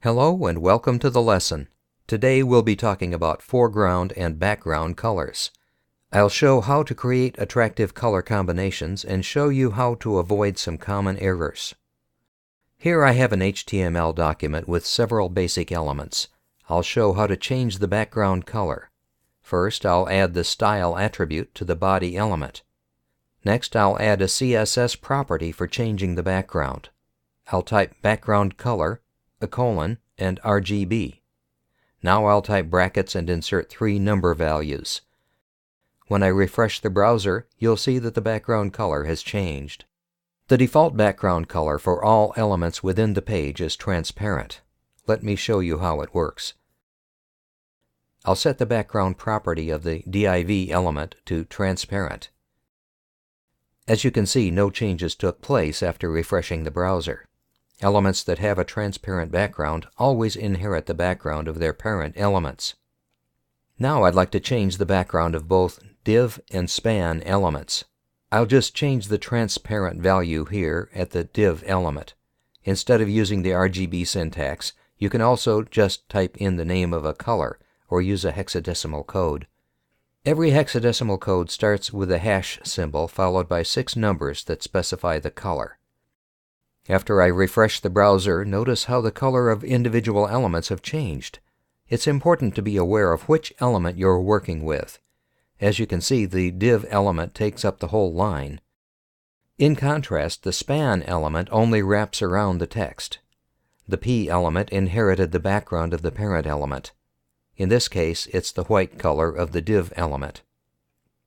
Hello and welcome to the lesson. Today we'll be talking about foreground and background colors. I'll show how to create attractive color combinations and show you how to avoid some common errors. Here I have an HTML document with several basic elements. I'll show how to change the background color. First, I'll add the style attribute to the body element. Next, I'll add a CSS property for changing the background. I'll type background color, a colon, and RGB. Now I'll type brackets and insert 3 number values. When I refresh the browser, you'll see that the background color has changed. The default background color for all elements within the page is transparent. Let me show you how it works. I'll set the background property of the DIV element to transparent. As you can see, no changes took place after refreshing the browser. Elements that have a transparent background always inherit the background of their parent elements. Now I'd like to change the background of both DIV and SPAN elements. I'll just change the transparent value here at the DIV element. Instead of using the RGB syntax, you can also just type in the name of a color or use a hexadecimal code. Every hexadecimal code starts with a hash symbol followed by 6 numbers that specify the color. After I refresh the browser, notice how the color of individual elements have changed. It's important to be aware of which element you're working with. As you can see, the div element takes up the whole line. In contrast, the span element only wraps around the text. The p element inherited the background of the parent element. In this case, it's the white color of the div element.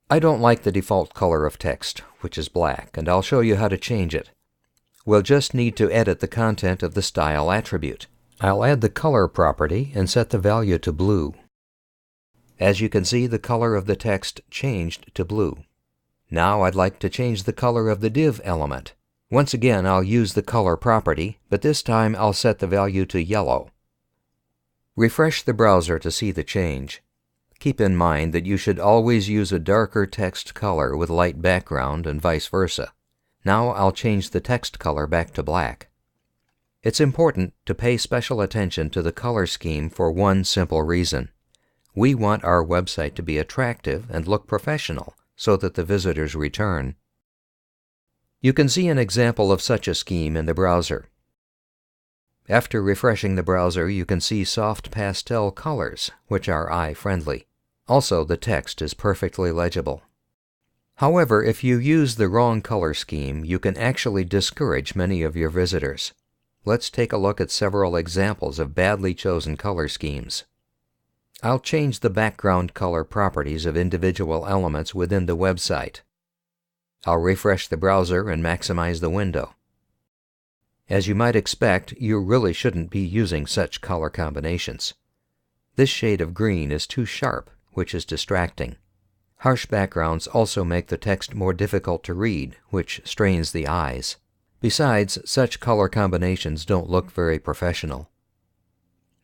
I don't like the default color of text, which is black, and I'll show you how to change it. We'll just need to edit the content of the style attribute. I'll add the color property and set the value to blue. As you can see, the color of the text changed to blue. Now I'd like to change the color of the div element. Once again, I'll use the color property, but this time I'll set the value to yellow. Refresh the browser to see the change. Keep in mind that you should always use a darker text color with light background and vice versa. Now I'll change the text color back to black. It's important to pay special attention to the color scheme for one simple reason. We want our website to be attractive and look professional so that the visitors return. You can see an example of such a scheme in the browser. After refreshing the browser, you can see soft pastel colors, which are eye-friendly. Also, the text is perfectly legible. However, if you use the wrong color scheme, you can actually discourage many of your visitors. Let's take a look at several examples of badly chosen color schemes. I'll change the background color properties of individual elements within the website. I'll refresh the browser and maximize the window. As you might expect, you really shouldn't be using such color combinations. This shade of green is too sharp, which is distracting. Harsh backgrounds also make the text more difficult to read, which strains the eyes. Besides, such color combinations don't look very professional.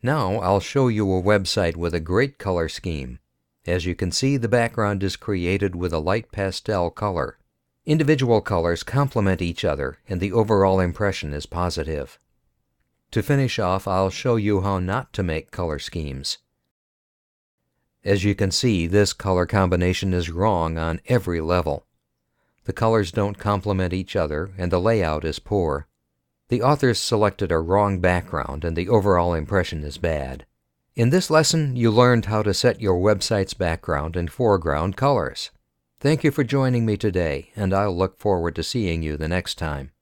Now I'll show you a website with a great color scheme. As you can see, the background is created with a light pastel color. Individual colors complement each other, and the overall impression is positive. To finish off, I'll show you how not to make color schemes. As you can see, this color combination is wrong on every level. The colors don't complement each other, and the layout is poor. The authors selected a wrong background, and the overall impression is bad. In this lesson, you learned how to set your website's background and foreground colors. Thank you for joining me today, and I'll look forward to seeing you the next time.